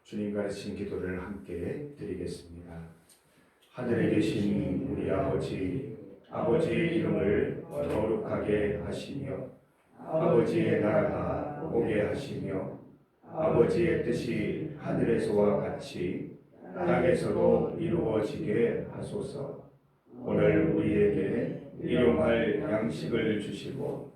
주님 가르친 기도를 함께 드리겠습니다. 하늘에 계신 우리 아버지의 이름을 거룩하게 하시며 아버지의 나라가 오게 하시며 아버지의 뜻이 하늘에서와 같이 땅에서도 이루어지게 하소서. 오늘 우리에게 일용할 양식을 주시고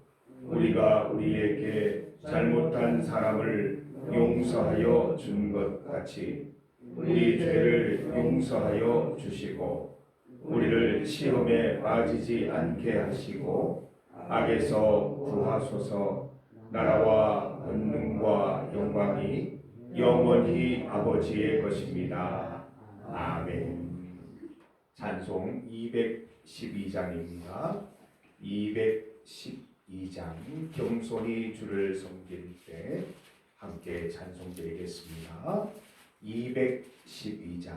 우리가 우리에게 잘못한 사람을 용서하여 준 것 같이 우리 죄를 용서하여 주시고 우리를 시험에 빠지지 않게 하시고 악에서 구하소서. 나라와 권능과 영광이 영원히 아버지의 것입니다. 아멘. 찬송 212장입니다. 212장 겸손히 주를 섬길 때 함께 찬송드리겠습니다. 212장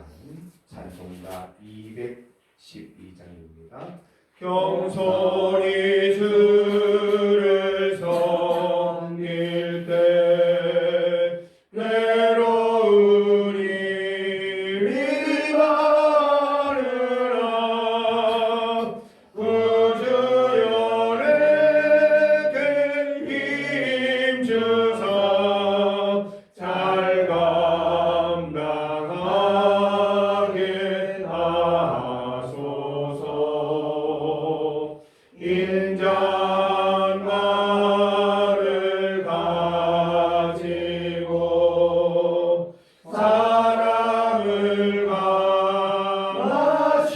찬송가 212장입니다. 겸손히 주를 섬길 때 괴로운 일이 많으나 구주 열에게 힘주사 잘 감당하게 하소서. 인자만을 가지고 사람을 감화시키며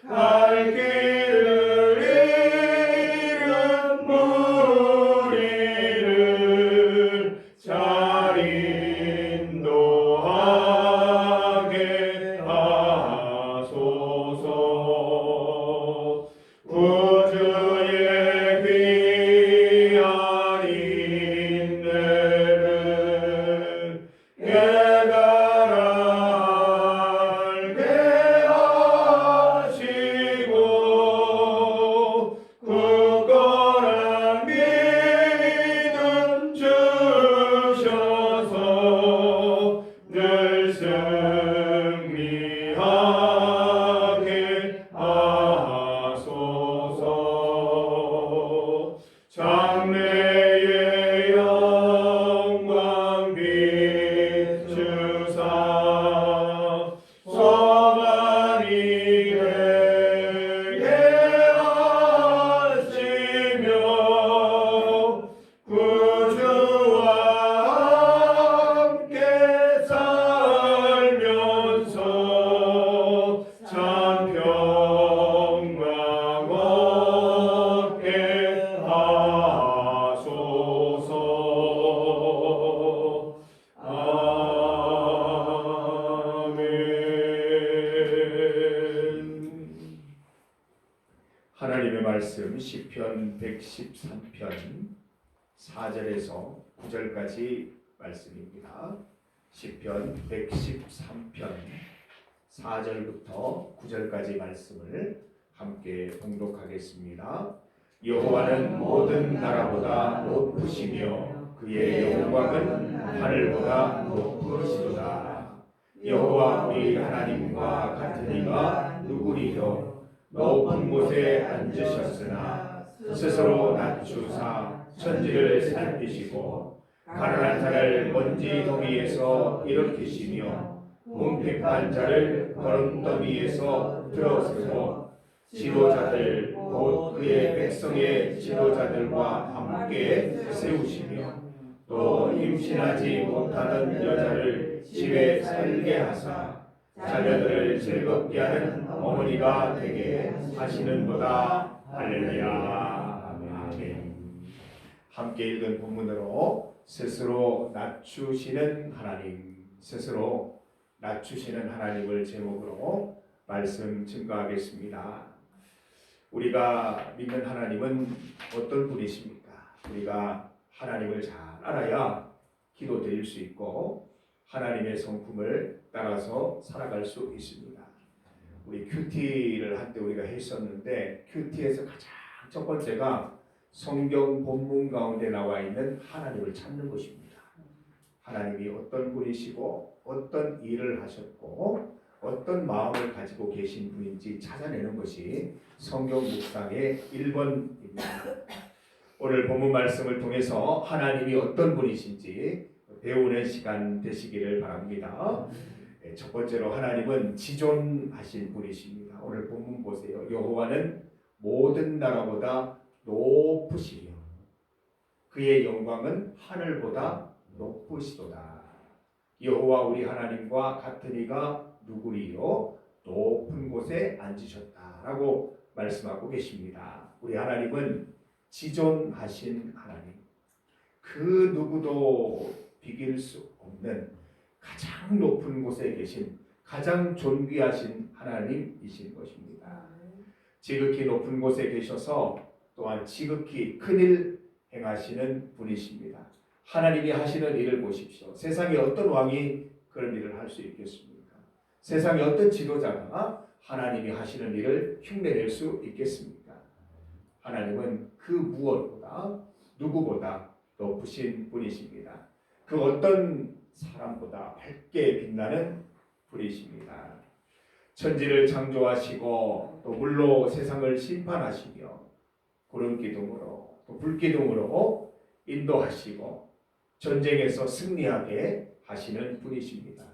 갈 길을 잃은 무리를 잘 인도하게 하소서. 구주의 귀한 인내를 깨달아 알게 하시고 굳건한 믿음 주셔서 늘 승리하게 하소서. 장래의 영광 비추사 소망이 되게 하시며 구주와 함께 살면서 참 평강 얻게 하소서. 아멘. 하나님의 말씀 시편 113편 4절에서 9절까지 말씀입니다. 시편 113편 4절부터 9절까지 말씀을 함께 봉독하겠습니다. 여호와는 모든 나라보다 높으시며 그의 영광은 하늘보다 높으시도다. 여호와 우리 하나님과 같은 이가 누구리요? 높은 곳에 앉으셨으나 스스로 낮추사 천지를 살피시고 가난한 자를 먼지 더미에서 일으키시며 궁핍한 자를 거름더미에서 들어세워 지도자들 곧 그의 백성의 지도자들과 함께 세우시며 또 임신하지 못하는 여자를 집에 살게 하사 자녀들을 즐겁게 하는 어머니가 되게 하시는도다. 할렐루야. 아멘. 함께 읽은 본문으로 스스로 낮추시는 하나님, 스스로 낮추시는 하나님을 제목으로 말씀 증거하겠습니다. 우리가 믿는 하나님은 어떤 분이십니까? 우리가 하나님을 잘 알아야 기도 드릴 수 있고 하나님의 성품을 따라서 살아갈 수 있습니다. 우리 큐티를 한때 우리가 했었는데 큐티에서 가장 첫 번째가 성경 본문 가운데 나와 있는 하나님을 찾는 것입니다. 하나님이 어떤 분이시고 어떤 일을 하셨고 어떤 마음을 가지고 계신 분인지 찾아내는 것이 성경 묵상의 1번입니다. 오늘 본문 말씀을 통해서 하나님이 어떤 분이신지 배우는 시간 되시기를 바랍니다. 첫 번째로 하나님은 지존하신 분이십니다. 오늘 본문 보세요. 여호와는 모든 나라보다 높으시며 그의 영광은 하늘보다 높으시도다. 여호와 우리 하나님과 같은 이가 누구리요? 높은 곳에 앉으셨다라고 말씀하고 계십니다. 우리 하나님은 지존하신 하나님, 그 누구도 비길 수 없는 가장 높은 곳에 계신 가장 존귀하신 하나님이신 것입니다. 지극히 높은 곳에 계셔서 또한 지극히 큰일 행하시는 분이십니다. 하나님이 하시는 일을 보십시오. 세상에 어떤 왕이 그런 일을 할 수 있겠습니까? 세상에 어떤 지도자가 하나님이 하시는 일을 흉내낼 수 있겠습니까? 하나님은 그 무엇보다 누구보다 높으신 분이십니다. 그 어떤 사람보다 밝게 빛나는 분이십니다. 천지를 창조하시고 또 물로 세상을 심판하시며 구름기둥으로 또 불기둥으로 인도하시고 전쟁에서 승리하게 하시는 분이십니다.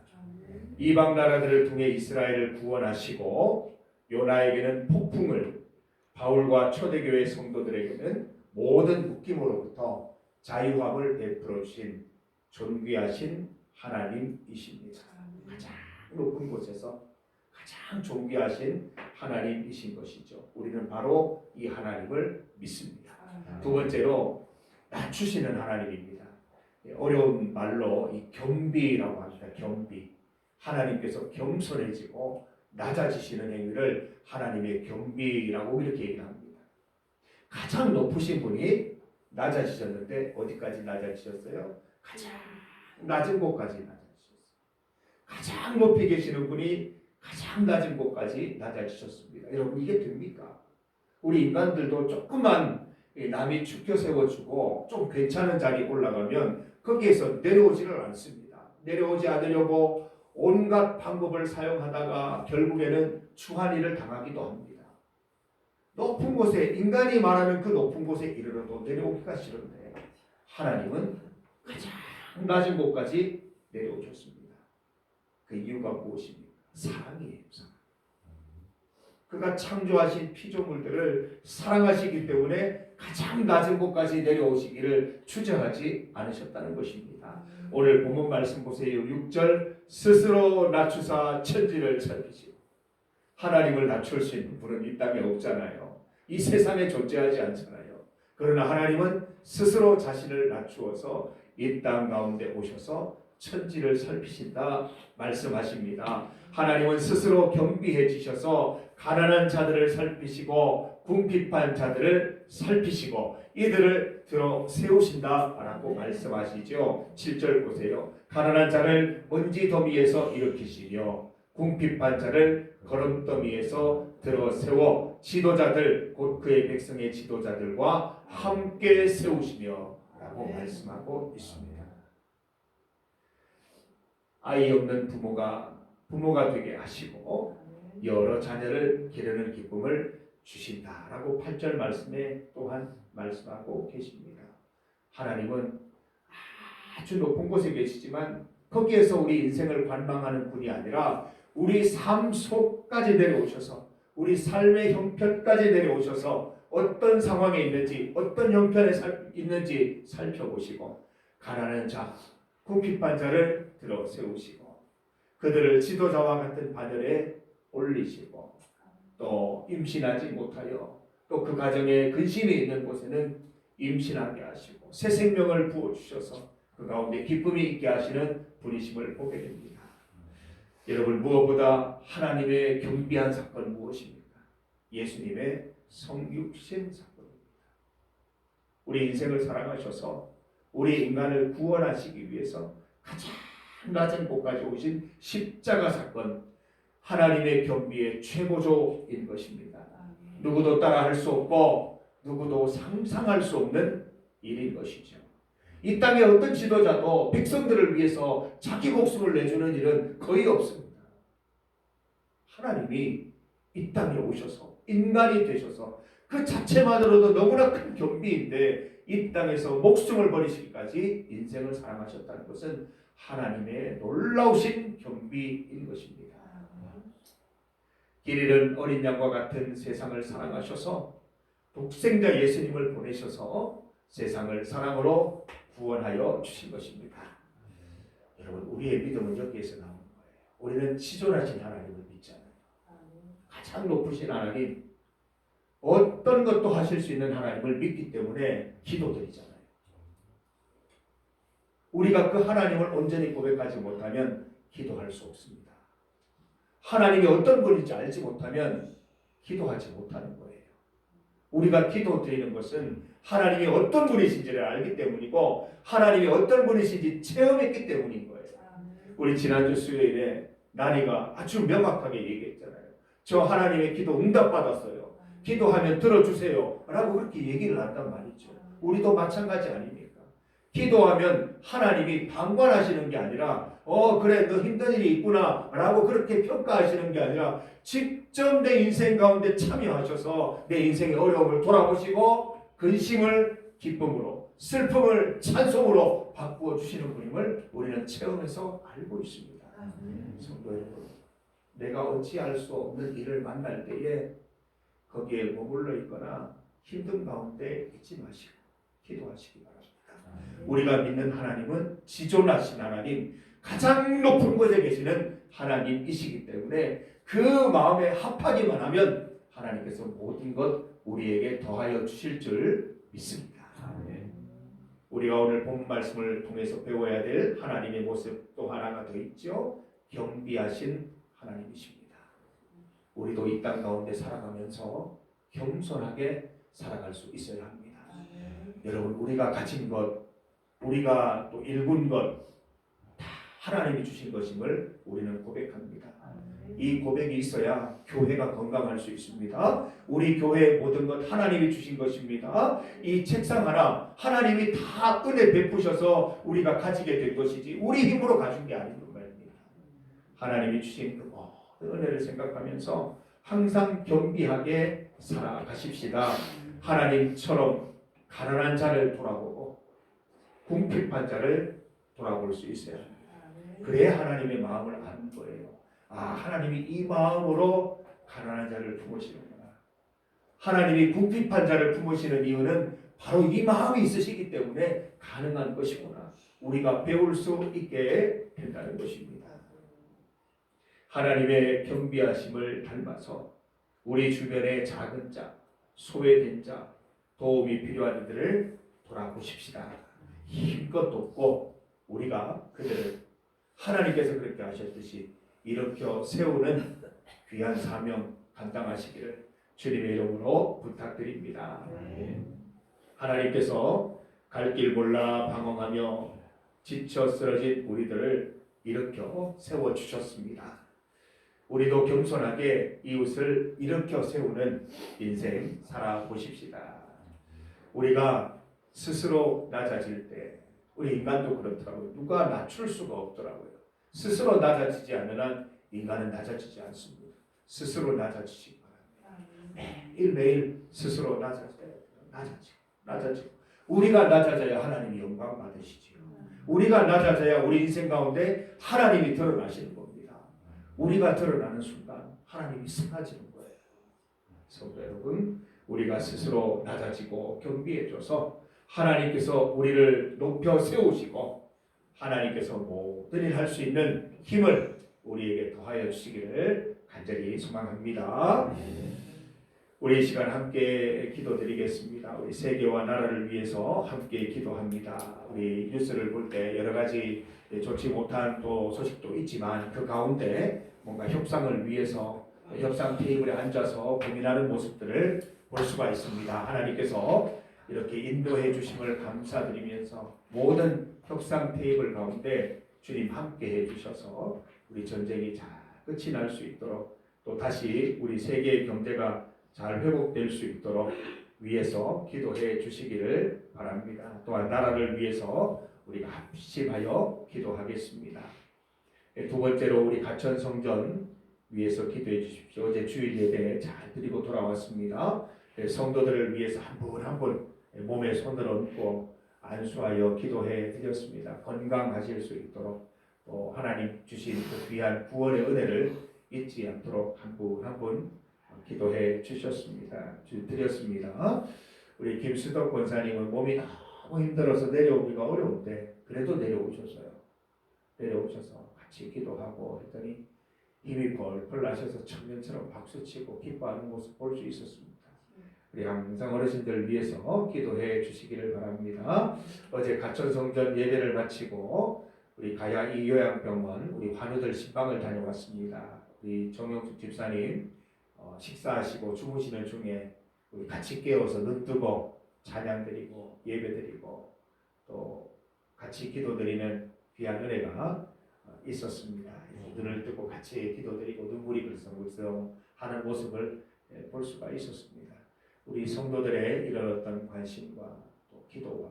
이방 나라들을 통해 이스라엘을 구원하시고 요나에게는 폭풍을, 바울과 초대교회 성도들에게는 모든 묶임으로부터 자유함을 베풀어 주신 존귀하신 하나님이십니다. 가장 높은 곳에서 가장 존귀하신 하나님이신 것이죠. 우리는 바로 이 하나님을 믿습니다. 두 번째로 낮추시는 하나님입니다. 어려운 말로 이 겸비라고 합니다. 겸비. 하나님께서 겸손해지고 낮아지시는 행위를 하나님의 겸비라고 이렇게 얘기를 합니다. 가장 높으신 분이 낮아지셨는데 어디까지 낮아지셨어요? 가장 낮은 곳까지 낮아지셨어요. 가장 높이 계시는 분이 가장 낮은 곳까지 낮아지셨습니다. 여러분 이게 됩니까? 우리 인간들도 조금만 남이 축켜 세워주고 좀 괜찮은 자리에 올라가면 거기에서 내려오지를 않습니다. 내려오지 않으려고 온갖 방법을 사용하다가 결국에는 추한 일을 당하기도 합니다. 높은 곳에, 인간이 말하는 그 높은 곳에 이르러도 내려오기가 싫은데 하나님은 가장 낮은 곳까지 내려오셨습니다. 그 이유가 무엇입니까? 사랑이에요. 사랑. 그가 창조하신 피조물들을 사랑하시기 때문에 가장 낮은 곳까지 내려오시기를 주저하지 않으셨다는 것입니다. 오늘 본문 말씀 보세요. 6절 스스로 낮추사 천지를 살피시고. 하나님을 낮출 수 있는 분은 이 땅에 없잖아요. 이 세상에 존재하지 않잖아요. 그러나 하나님은 스스로 자신을 낮추어서 이 땅 가운데 오셔서 천지를 살피신다 말씀하십니다. 하나님은 스스로 겸비해지셔서 가난한 자들을 살피시고 궁핍한 자들을 살피시고 이들을 들어 세우신다라고 말씀하시죠. 7절 보세요. 가난한 자를 먼지 더미에서 일으키시며 궁핍한 자를 거름더미에서 들어 세워 지도자들 곧 그의 백성의 지도자들과 함께 세우시며 라고 말씀하고 있습니다. 아이 없는 부모가 되게 하시고 여러 자녀를 기르는 기쁨을 주신다라고 8절 말씀에 또한 말씀하고 계십니다. 하나님은 아주 높은 곳에 계시지만 거기에서 우리 인생을 관망하는 분이 아니라 우리 삶 속까지 내려오셔서 우리 삶의 형편까지 내려오셔서 어떤 상황에 있는지 어떤 형편에 있는지 살펴보시고 가난한 자, 궁핍한 자를 들어 세우시고 그들을 지도자와 같은 반열에 올리시고 또 임신하지 못하여 또 그 가정에 근심이 있는 곳에는 임신하게 하시고 새 생명을 부어주셔서 그 가운데 기쁨이 있게 하시는 분이심을 보게 됩니다. 여러분 무엇보다 하나님의 경비한 사건 무엇입니까? 예수님의 성육신 사건입니다. 우리 인생을 사랑하셔서 우리 인간을 구원하시기 위해서 가장 낮은 곳까지 오신 십자가 사건, 하나님의 경비의 최고조인 것입니다. 누구도 따라할 수 없고 누구도 상상할 수 없는 일인 것이죠. 이 땅의 어떤 지도자도 백성들을 위해서 자기 목숨을 내주는 일은 거의 없습니다. 하나님이 이 땅에 오셔서 인간이 되셔서 그 자체만으로도 너무나 큰 겸비인데 이 땅에서 목숨을 버리시기까지 인생을 사랑하셨다는 것은 하나님의 놀라우신 겸비인 것입니다. 길 잃은 어린 양과 같은 세상을 사랑하셔서 독생자 예수님을 보내셔서 세상을 사랑으로 구원하여 주신 것입니다. 여러분, 우리의 믿음은 여기에서 나오는 거예요. 우리는 치존하신 하나님을 믿잖아요. 가장 높으신 하나님, 어떤 것도 하실 수 있는 하나님을 믿기 때문에 기도드리잖아요. 우리가 그 하나님을 온전히 고백하지 못하면 기도할 수 없습니다. 하나님이 어떤 분인지 알지 못하면 기도하지 못하는 거예요. 우리가 기도드리는 것은 하나님이 어떤 분이신지를 알기 때문이고 하나님이 어떤 분이신지 체험했기 때문인 거예요. 우리 지난주 수요일에 나리가 아주 명확하게 얘기했잖아요. 저 하나님의 기도 응답받았어요. 기도하면 들어주세요 라고 그렇게 얘기를 한단 말이죠. 우리도 마찬가지 아닙니까? 기도하면 하나님이 방관하시는 게 아니라 그래 너 힘든 일이 있구나 라고 그렇게 평가하시는 게 아니라 직접 내 인생 가운데 참여하셔서 내 인생의 어려움을 돌아보시고 근심을 기쁨으로 슬픔을 찬송으로 바꾸어 주시는 분임을 우리는 체험해서 알고 있습니다. 성도 여러분, 내가 어찌할 수 없는 일을 만날 때에 거기에 머물러 있거나 힘든 가운데 있지 마시고 기도하시기 바랍니다. 우리가 믿는 하나님은 지존하신 하나님, 가장 높은 곳에 계시는 하나님이시기 때문에 그 마음에 합하기만 하면 하나님께서 모든 것 우리에게 더하여 주실 줄 믿습니다. 우리가 오늘 본 말씀을 통해서 배워야 될 하나님의 모습 또 하나가 더 있죠. 겸비하신 하나님이십니다. 우리도 이 땅 가운데 살아가면서 겸손하게 살아갈 수 있어야 합니다. 여러분, 우리가 가진 것, 우리가 또 일군 것 다 하나님이 주신 것임을 우리는 고백합니다. 이 고백이 있어야 교회가 건강할 수 있습니다. 우리 교회의 모든 것 하나님이 주신 것입니다. 이 책상 하나 하나님이 다 은혜 베푸셔서 우리가 가지게 된 것이지 우리 힘으로 가진 게 아닌 말입니다. 하나님이 주신 그 모든 은혜를 생각하면서 항상 겸비하게 살아가십시다. 하나님처럼 가난한 자를 돌아보고 궁핍한 자를 돌아볼 수 있어야 합니다. 그래야 하나님의 마음을 아는 거예요. 하나님이 이 마음으로 가난한 자를 품으시는구나. 하나님이 궁핍한 자를 품으시는 이유는 바로 이 마음이 있으시기 때문에 가능한 것이구나. 우리가 배울 수 있게 된다는 것입니다. 하나님의 겸비하심을 닮아서 우리 주변의 작은 자, 소외된 자, 도움이 필요한 이들을 돌아보십시다. 힘껏 돕고 우리가 그들을 하나님께서 그렇게 하셨듯이 일으켜 세우는 귀한 사명 감당하시기를 주님의 이름으로 부탁드립니다. 하나님께서 갈 길 몰라 방황하며 지쳐 쓰러진 우리들을 일으켜 세워주셨습니다. 우리도 겸손하게 이웃을 일으켜 세우는 인생 살아보십시다. 우리가 스스로 낮아질 때, 우리 인간도 그렇더라고요. 누가 낮출 수가 없더라고요. 스스로 낮아지지 않는 한 인간은 낮아지지 않습니다. 스스로 낮아지시기 바랍니다. 매일매일 스스로 낮아지고 우리가 낮아져야 하나님이 영광 받으시지요. 우리가 낮아져야 우리 인생 가운데 하나님이 드러나시는 겁니다. 우리가 드러나는 순간 하나님이 사라지는 거예요. 성도 여러분, 우리가 스스로 낮아지고 겸비해줘서 하나님께서 우리를 높여 세우시고 하나님께서 모든 일 할 수 있는 힘을 우리에게 더하여 주시기를 간절히 소망합니다. 우리 이 시간 함께 기도드리겠습니다. 우리 세계와 나라를 위해서 함께 기도합니다. 우리 뉴스를 볼 때 여러 가지 좋지 못한 또 소식도 있지만 그 가운데 뭔가 협상을 위해서 협상 테이블에 앉아서 고민하는 모습들을 볼 수가 있습니다. 하나님께서 이렇게 인도해 주심을 감사드리면서 모든 협상 테이블 가운데 주님 함께 해주셔서 우리 전쟁이 잘 끝이 날 수 있도록 또 다시 우리 세계의 경제가 잘 회복될 수 있도록 위해서 기도해 주시기를 바랍니다. 또한 나라를 위해서 우리가 합심하여 기도하겠습니다. 두 번째로 우리 가천 성전 위해서 기도해 주십시오. 어제 주일 예배 잘 드리고 돌아왔습니다. 성도들을 위해서 한 분 한 분 몸에 손을 얹고 안수하여 기도해 드렸습니다. 건강하실 수 있도록 또 하나님 주신 그 귀한 구원의 은혜를 잊지 않도록 한 분 한 분 기도해 주셨습니다. 드렸습니다. 우리 김수덕 권사님은 몸이 너무 힘들어서 내려오기가 어려운데 그래도 내려오셔서 같이 기도하고 했더니 힘이 펄펄 나셔서 청년처럼 박수치고 기뻐하는 모습 볼 수 있었습니다. 우리 항상 어르신들 위해서 기도해 주시기를 바랍니다. 어제 가천성전 예배를 마치고 우리 가야 이요양병원 우리 환우들 신방을 다녀왔습니다. 우리 정영숙 집사님 식사하시고 주무시는 중에 우리 같이 깨워서 눈 뜨고 찬양드리고 예배드리고 또 같이 기도드리는 귀한 은혜가 있었습니다. 눈을 뜨고 같이 기도드리고 눈물이 글썽글썽 하는 모습을 볼 수가 있었습니다. 우리 성도들의 이런 어떤 관심과 또 기도와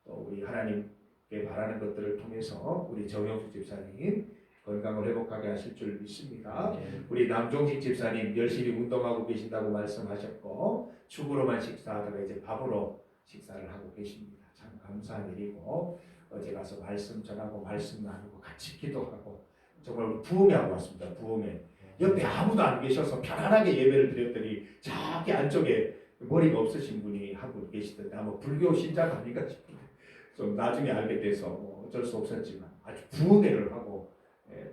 또 우리 하나님께 바라는 것들을 통해서 우리 정영수 집사님 건강을 회복하게 하실 줄 믿습니다. 우리 남종식 집사님 열심히 운동하고 계신다고 말씀하셨고 축으로만 식사하다가 이제 밥으로 식사를 하고 계십니다. 참 감사한 일이고 어제 가서 말씀 전하고 말씀 나누고 같이 기도하고 정말 부흥회하고 왔습니다. 부흥회. 옆에 아무도 안 계셔서 편안하게 예배를 드렸더니 저기 안쪽에 머리가 없으신 분이 하고 계시던데 아마 불교 신자가 아닌가 싶은데 좀 나중에 알게 돼서 뭐 어쩔 수 없었지만 아주 부흥회를 하고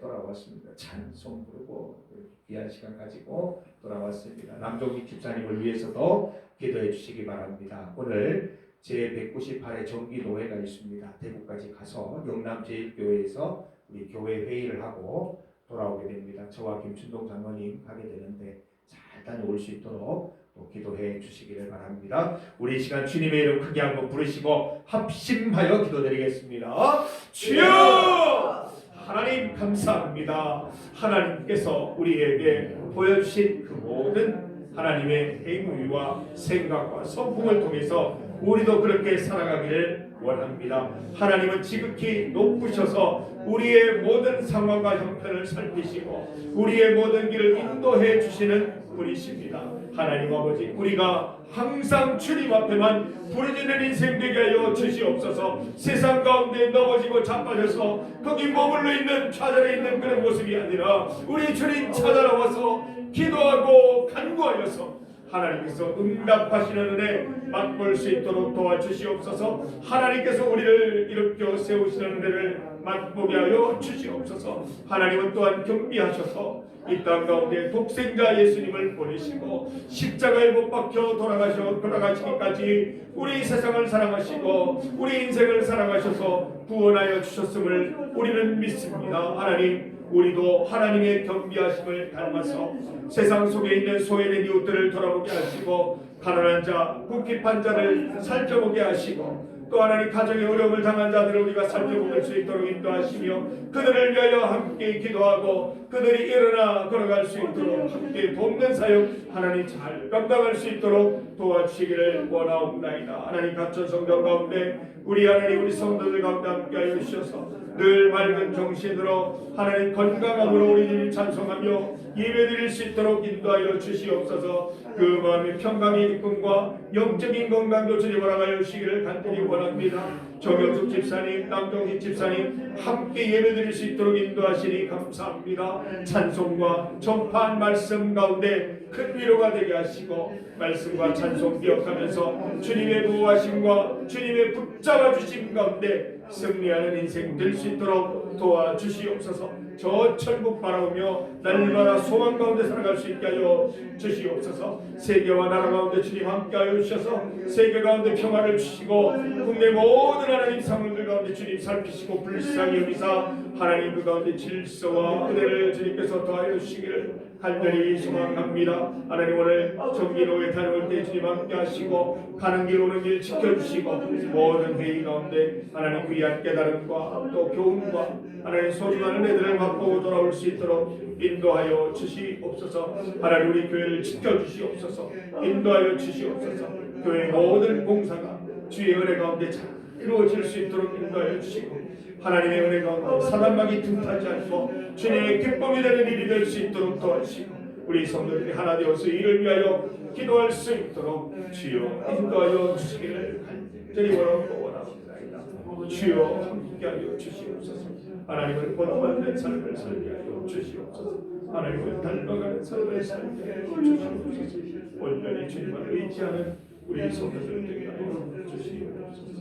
돌아왔습니다. 찬송 부르고 귀한 시간 가지고 돌아왔습니다. 남종익 집사님을 위해서도 기도해 주시기 바랍니다. 오늘 제198회 정기노회가 있습니다. 대구까지 가서 영남제일교회에서 우리 교회 회의를 하고 돌아오게 됩니다. 저와 김춘동 장로님 가게 되는데 잘 다녀올 수 있도록 또 기도해 주시기를 바랍니다. 우리 이 시간 주님의 이름 크게 한번 부르시고 합심하여 기도드리겠습니다. 주여! 하나님 감사합니다. 하나님께서 우리에게 보여주신 그 모든 하나님의 행위와 생각과 성품을 통해서 우리도 그렇게 살아가기를 원합니다. 하나님은 지극히 높으셔서 우리의 모든 상황과 형편을 살피시고 우리의 모든 길을 인도해 주시는 분이십니다. 하나님 아버지, 우리가 항상 주님 앞에만 부르짖는 인생 되게 하여 주시옵소서. 세상 가운데 넘어지고 자빠져서 거기 머물러 있는 좌절해 있는 그런 모습이 아니라 우리 주님 찾아나와서 기도하고 간구하여서 하나님께서 응답하시는 은혜 맛볼 수 있도록 도와주시옵소서. 하나님께서 우리를 일으켜 세우시는 은혜를 맛보게 하여 주시옵소서. 하나님은 또한 경비하셔서 이 땅 가운데 독생자 예수님을 보내시고 십자가에 못 박혀 돌아가시기까지 우리 세상을 사랑하시고 우리 인생을 사랑하셔서 구원하여 주셨음을 우리는 믿습니다. 하나님, 우리도 하나님의 경비하심을 닮아서 세상 속에 있는 소외된 이웃들을 돌아보게 하시고 가난한 자, 궁핍한 자를 살펴보게 하시고 또 하나님 가정의 어려움을 당한 자들을 우리가 살펴볼 수 있도록 인도하시며 그들을 위하여 함께 기도하고 그들이 일어나 걸어갈 수 있도록 함께 돕는 사역 하나님 잘 감당할 수 있도록 도와주시기를 원하옵나이다. 하나님 가천 성전 가운데 우리 하나님 우리 성도들 가운데 함께하여 주셔서 늘 맑은 정신으로 하나님 건강함으로 우리 주님 찬송하며 예배드릴 수 있도록 인도하여 주시옵소서. 그 마음의 평강의 기쁨과 영적인 건강도 주님 허락하여 주시기를 간절히 원합니다. 정영숙 집사님, 남정식 집사님 함께 예배드릴 수 있도록 인도하시니 감사합니다. 찬송과 전파한 말씀 가운데 큰 위로가 되게 하시고 말씀과 찬송 기억하면서 주님의 보호하심과 주님의 붙잡아 주심 가운데 승리하는 인생 될 수 있도록 도와주시옵소서. 저 천국 바라보며 날마다 소망 가운데 살아갈 수 있게 하여 주시옵소서. 세계와 나라 가운데 주님 함께하여 주셔서 세계 가운데 평화를 주시고 국내 모든 하나님 상황들 가운데 주님 살피시고 불쌍히 여기사 하나님 그 가운데 질서와 은혜를 주님께서 더하여 주시기를 간절히 소망합니다. 하나님 오늘 정기노회 다녀올 때 주님 함께하시고 가는 길 오는 길 지켜주시고 모든 회의 가운데 하나님 귀한 깨달음과 또 교훈과 하나님 소중한 은혜들을 맛보고 돌아올 수 있도록 인도하여 주시옵소서. 하나님 우리 교회를 지켜주시옵소서. 인도하여 주시옵소서. 교회 모든 봉사가 주의 은혜 가운데 잘 이루어질 수 있도록 인도하여 주시고 하나님의 은혜 가운데 사단막이 틈타지 않고 주님의 기쁨이 되는 일이 될 수 있도록 도와주시고 우리 성도들이 하나 되어서 이를 위하여 기도할 수 있도록 주여 인도하여 주시기를 간절히 원하옵나이다. 주여 함께하여 주시옵소서. 하나님을 본받는 삶을 살게 하여 주시옵소서. 하나님을 닮아가는 삶을 살게 하여 주시옵소서. 온전히 주님을 의지하는 우리 성도들 되게 하여 주시옵소서.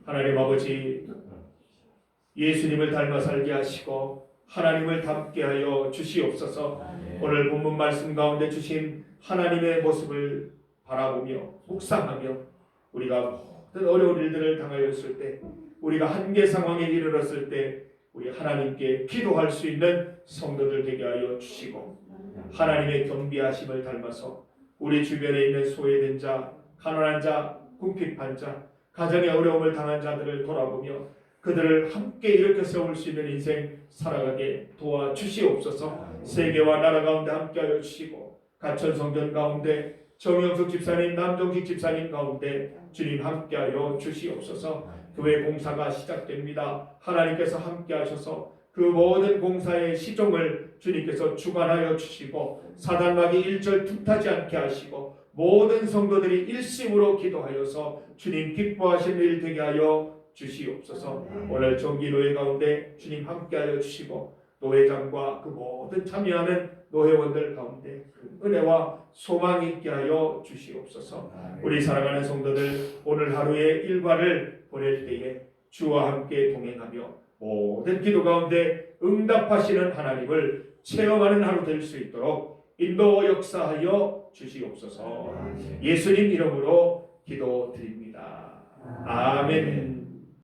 하나님 아버지, 예수님을 닮아 살게 하시고 하나님을 닮게 하여 주시옵소서. 오늘 본문 말씀 가운데 주신 하나님의 모습을 바라보며 묵상하며 우리가 모든 어려운 일들을 당하였을 때, 우리가 한계 상황에 이르렀을 때 우리 하나님께 기도할 수 있는 성도들 되게 하여 주시고 하나님의 경비하심을 닮아서 우리 주변에 있는 소외된 자, 가난한 자, 궁핍한 자, 가정의 어려움을 당한 자들을 돌아보며 그들을 함께 일으켜 세울 수 있는 인생 살아가게 도와주시옵소서. 세계와 나라 가운데 함께하여 주시고 가천 성전 가운데 정영석 집사님, 남정식 집사님 가운데 주님 함께하여 주시옵소서. 교회 공사가 시작됩니다. 하나님께서 함께하셔서 그 모든 공사의 시종을 주님께서 주관하여 주시고 사단막이 일절 틈타지 않게 하시고 모든 성도들이 일심으로 기도하여서 주님 기뻐하시는 일 되게 하여 주시옵소서. 오늘 정기노예 가운데 주님 함께하여 주시고 노회장과 그 모든 참여하는 노회원들 가운데 그 은혜와 소망이 있게 하여 주시옵소서. 우리 사랑하는 성도들 오늘 하루의 일과를 보낼 때에 주와 함께 동행하며 모든 기도 가운데 응답하시는 하나님을 체험하는 하루 될 수 있도록 인도 역사하여 주시옵소서. 예수님 이름으로 기도드립니다. 아멘.